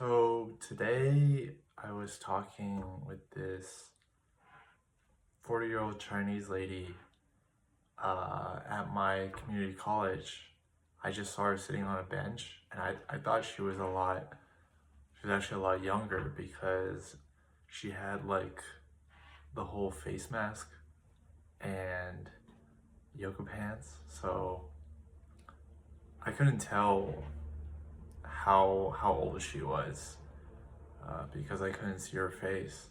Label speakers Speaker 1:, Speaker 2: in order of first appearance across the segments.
Speaker 1: So today I was talking with this 40-year-old Chinese lady at my community college. I just saw her sitting on a bench and I thought she was actually a lot younger because she had like the whole face mask and yoga pants. So I couldn't tell how old she was because I couldn't see her face.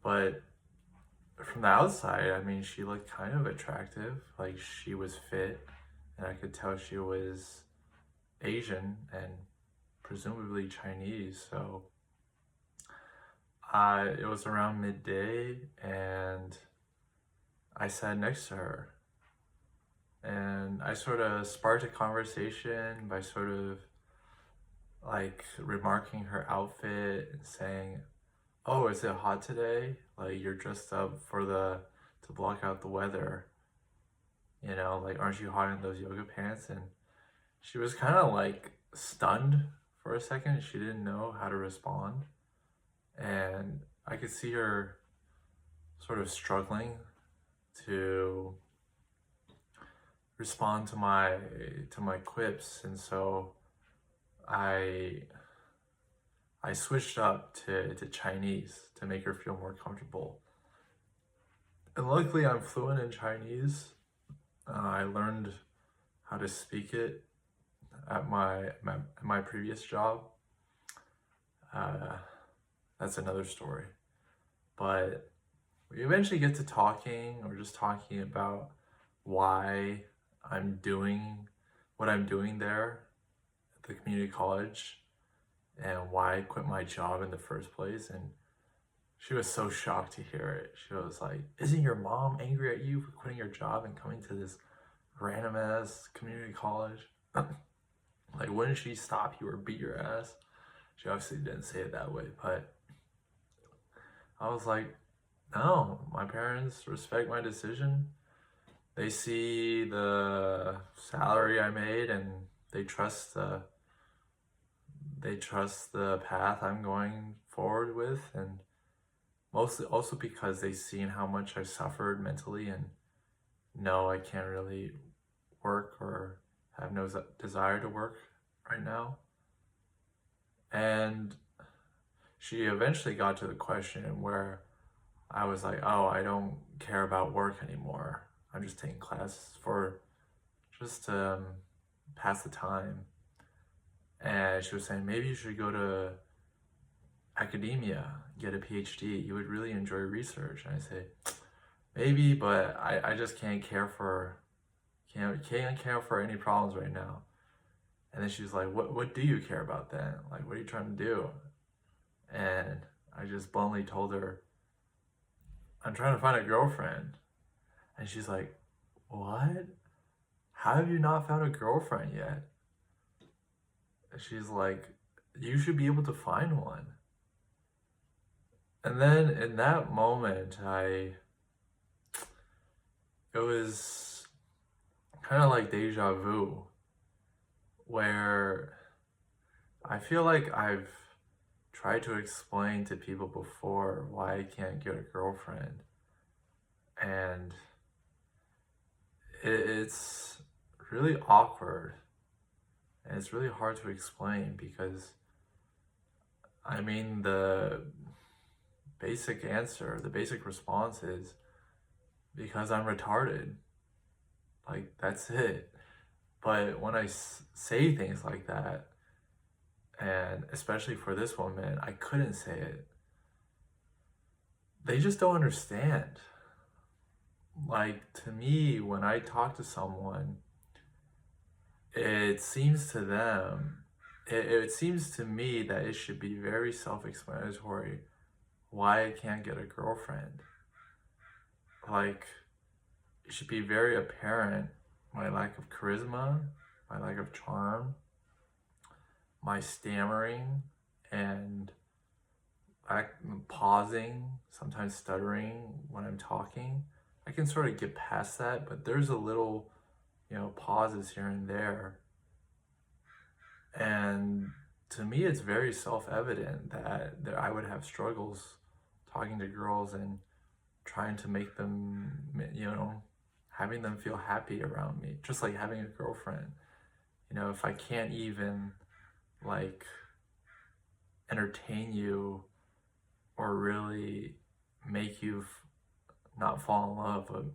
Speaker 1: But from the outside, I mean, she looked kind of attractive. Like she was fit, and I could tell she was Asian and presumably Chinese. So it was around midday, and I sat next to her, and I sort of sparked a conversation by sort of like remarking her outfit and saying, "Oh, is it hot today? Like you're dressed up for the to block out the weather." Like, aren't you hot in those yoga pants? And she was kind of like stunned for a second. She didn't know how to respond. And I could see her sort of struggling to respond to my quips. And so I I switched up to Chinese to make her feel more comfortable. And luckily I'm fluent in Chinese. I learned how to speak it at my previous job. Uh, that's another story. But we eventually get to talking or just talking about why I'm doing what I'm doing there at the community college and why I quit my job in the first place. And she was so shocked to hear it. She was like, "Isn't your mom angry at you for quitting your job and coming to this random ass community college?" Like, wouldn't she stop you or beat your ass? She obviously didn't say it that way, but I was like, no, my parents respect my decision. They see the salary I made and they trust the path I'm going forward with, and mostly also because they've seen how much I suffered mentally and know I can't really work or have no desire to work right now. And she eventually got to the question where I was like, "Oh, I don't care about work anymore. I'm just taking classes for just to pass the time." And she was saying, "Maybe you should go to academia, get a PhD. You would really enjoy research." And I say, "Maybe, but I just can't care for any problems right now." And then she was like, what do you care about then? Like, what are you trying to do?" And I just bluntly told her, "I'm trying to find a girlfriend." And she's like, "What? How have you not found a girlfriend yet?" And she's like, "You should be able to find one." And then in that moment, it was kind of like deja vu, where I feel like I've tried to explain to people before why I can't get a girlfriend. And it's really awkward and it's really hard to explain because I mean, the basic response is because I'm retarded. Like, that's it. But when I say things like that, and especially for this woman, I couldn't say it. They just don't understand. Like, to me, when I talk to someone, it seems to them, it seems to me that it should be very self-explanatory why I can't get a girlfriend. Like, it should be very apparent my lack of charisma, my lack of charm, my stammering, and pausing, sometimes stuttering when I'm talking. I can sort of get past that, but there's a little, pauses here and there. And to me, it's very self-evident that I would have struggles talking to girls and trying to make them, having them feel happy around me, just like having a girlfriend. If I can't even like entertain you or really make you not fall in love, but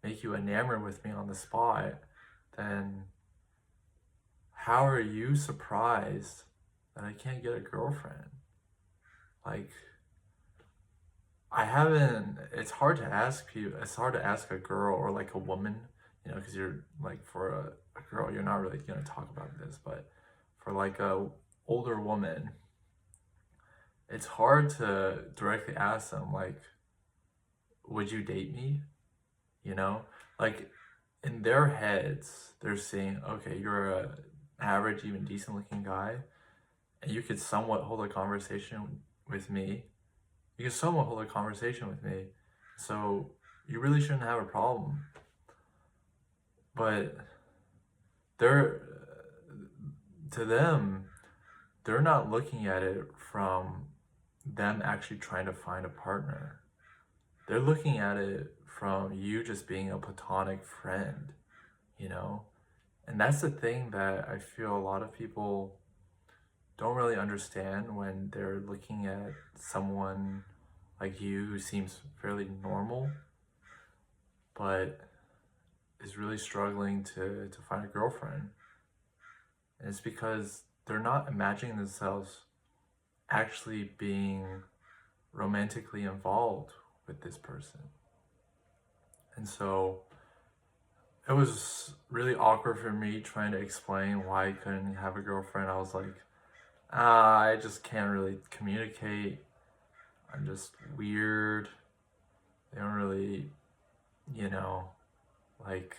Speaker 1: make you enamored with me on the spot, then how are you surprised that I can't get a girlfriend? Like, I haven't, it's hard to ask people, it's hard to ask a girl or like a woman, because you're like, for a girl, you're not really going to talk about this, but for like a older woman, it's hard to directly ask them, like, would you date me? Like, in their heads, they're saying, okay, you're a average, even decent looking guy, and you could somewhat hold a conversation with me. You could somewhat hold a conversation with me. So you really shouldn't have a problem. But they're, to them, they're not looking at it from them actually trying to find a partner. They're looking at it from you just being a platonic friend, you know? And that's the thing that I feel a lot of people don't really understand when they're looking at someone like you who seems fairly normal, but is really struggling to find a girlfriend. And it's because they're not imagining themselves actually being romantically involved with this person. And so it was really awkward for me trying to explain why I couldn't have a girlfriend. I was like, I just can't really communicate. I'm just weird. They don't really, like,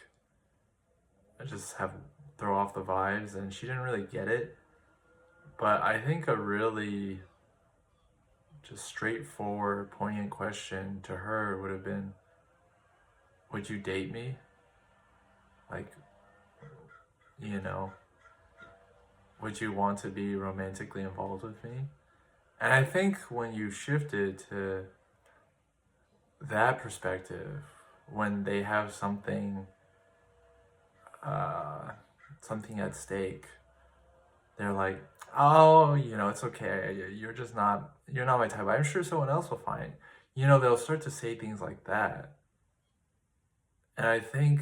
Speaker 1: I just have throw off the vibes, and she didn't really get it. But I think a really just straightforward, poignant question to her would have been, would you date me? Like, would you want to be romantically involved with me? And I think when you shifted to that perspective, when they have something at stake, they're like, oh, it's okay. You're not my type. I'm sure someone else will find. They'll start to say things like that. And I think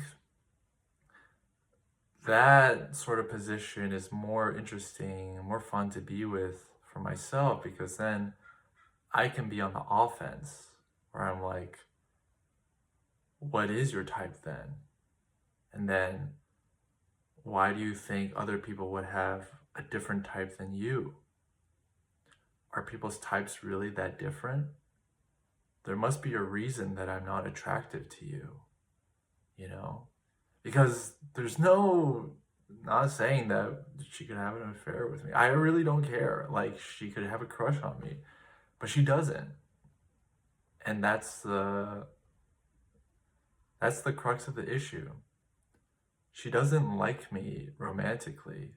Speaker 1: that sort of position is more interesting and more fun to be with for myself, because then I can be on the offense where I'm like, what is your type then? And then why do you think other people would have a different type than you? Are people's types really that different? There must be a reason that I'm not attractive to you, Because there's not saying that she could have an affair with me. I really don't care. Like, she could have a crush on me, but she doesn't. And that's the crux of the issue. She doesn't like me romantically,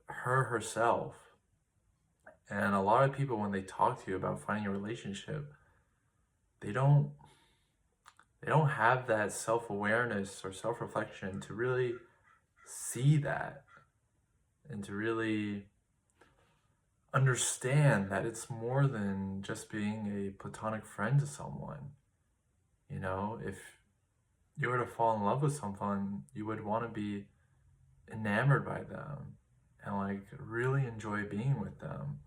Speaker 1: her herself. And a lot of people, when they talk to you about finding a relationship, they don't have that self-awareness or self-reflection to really see that and to really understand that it's more than just being a platonic friend to someone. If you were to fall in love with someone, you would want to be enamored by them and like really enjoy being with them.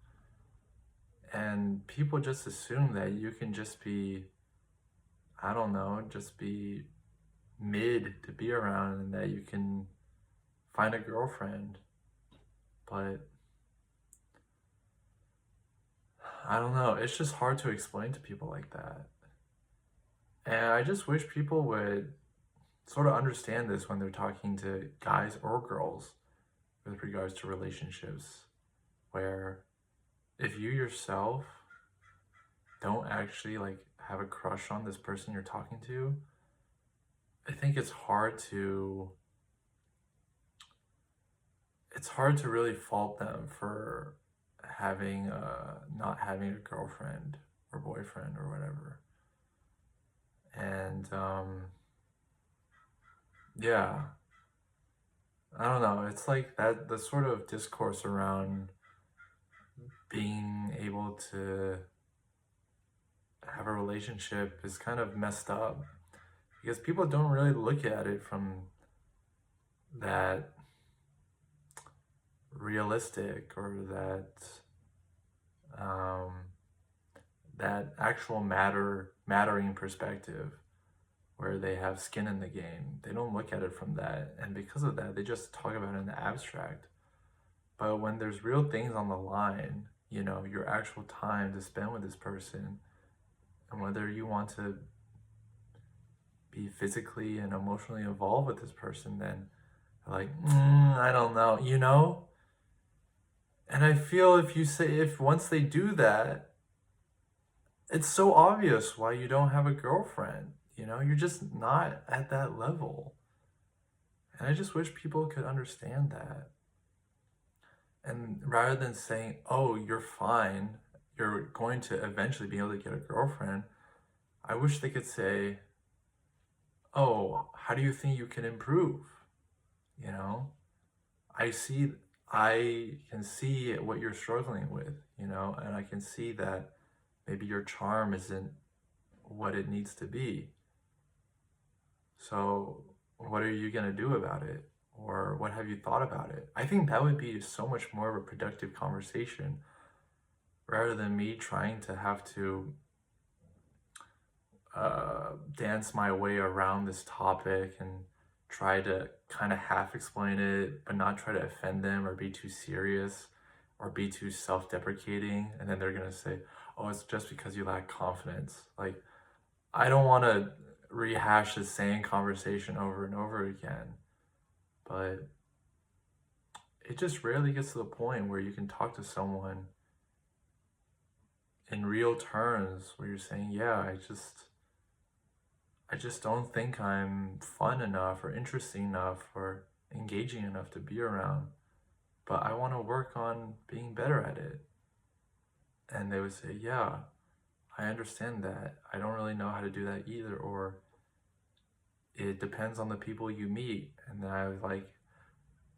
Speaker 1: And people just assume that you can just be, I don't know, just be mid to be around and that you can find a girlfriend. But I don't know, it's just hard to explain to people like that. And I just wish people would sort of understand this when they're talking to guys or girls with regards to relationships, where if you yourself don't actually like have a crush on this person you're talking to, I think it's hard to it's hard to really fault them for not having a girlfriend or boyfriend or whatever. And yeah, I don't know. It's like that the sort of discourse around being able to have a relationship is kind of messed up because people don't really look at it from that realistic or um, that actual mattering perspective where they have skin in the game. They don't look at it from that, and because of that, they just talk about it in the abstract. But when there's real things on the line, you know, your actual time to spend with this person, and whether you want to be physically and emotionally involved with this person, then like, I don't know, you know? And I feel if once they do that, it's so obvious why you don't have a girlfriend. You know, you're just not at that level. And I just wish people could understand that. And rather than saying, oh, you're fine, you're going to eventually be able to get a girlfriend, I wish they could say, oh, how do you think you can improve? You know, I see, I can see what you're struggling with, you know, and I can see that maybe your charm isn't what it needs to be. So, what are you going to do about it? Or what have you thought about it? I think that would be so much more of a productive conversation rather than me trying to have to dance my way around this topic and try to kind of half explain it, but not try to offend them or be too serious or be too self deprecating. And then they're going to say, oh, it's just because you lack confidence. Like, I don't want to rehash the same conversation over and over again, but it just rarely gets to the point where you can talk to someone in real terms where you're saying, yeah, I just don't think I'm fun enough or interesting enough or engaging enough to be around, but I want to work on being better at it. And they would say, yeah, I understand that. I don't really know how to do that either, or it depends on the people you meet. And then I was like,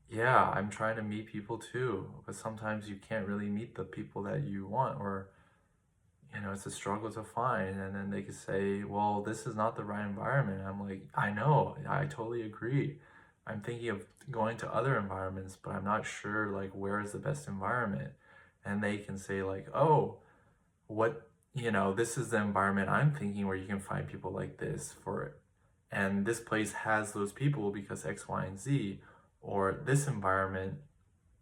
Speaker 1: yeah, I'm trying to meet people too, but sometimes you can't really meet the people that you want, or you know, it's a struggle to find. And then they could say, well, this is not the right environment. I'm like, I know, I totally agree. I'm thinking of going to other environments, but I'm not sure like where is the best environment. And they can say like, oh, what, you know, this is the environment I'm thinking where you can find people like this for it. And this place has those people because X, Y, and Z, or this environment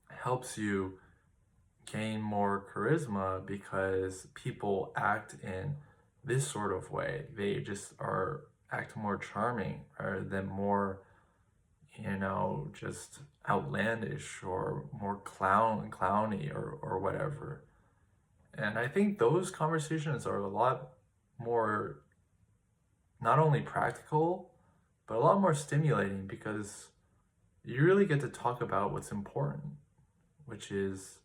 Speaker 1: helps you gain more charisma because people act in this sort of way. They just act more charming rather than more, you know, just outlandish or more clowny or whatever. And I think those conversations are a lot more not only practical, but a lot more stimulating because you really get to talk about what's important, which is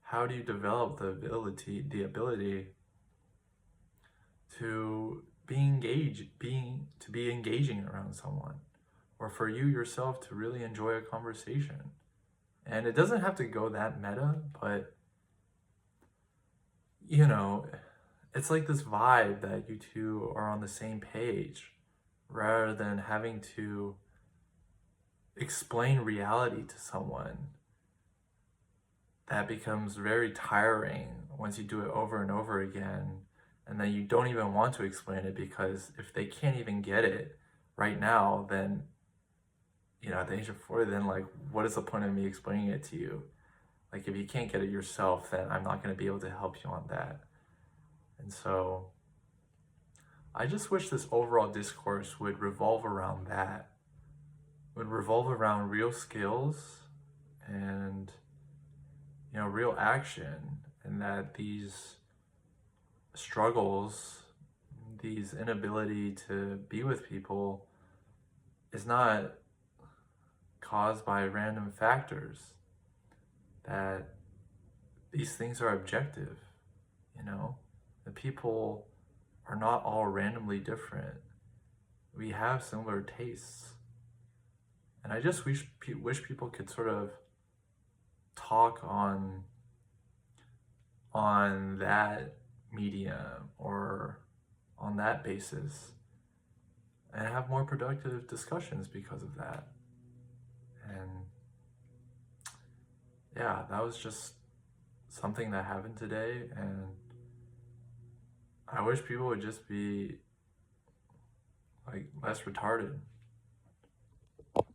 Speaker 1: how do you develop the ability to be engaging around someone, or for you yourself to really enjoy a conversation. And it doesn't have to go that meta, but you know, it's like this vibe that you two are on the same page rather than having to explain reality to someone. That becomes very tiring once you do it over and over again, and then you don't even want to explain it because if they can't even get it right now, then you know, at the age of 40, then like what is the point of me explaining it to you? Like if you can't get it yourself, then I'm not going to be able to help you on that. And so I just wish this overall discourse would revolve around that, would revolve around real skills and, you know, real action, and that these struggles, these inability to be with people is not caused by random factors. that these things are objective, you know? The people are not all randomly different. We have similar tastes. And I just wish people could sort of talk on that medium or on that basis and have more productive discussions because of that. And yeah, that was just something that happened today, and I wish people would just be like less retarded.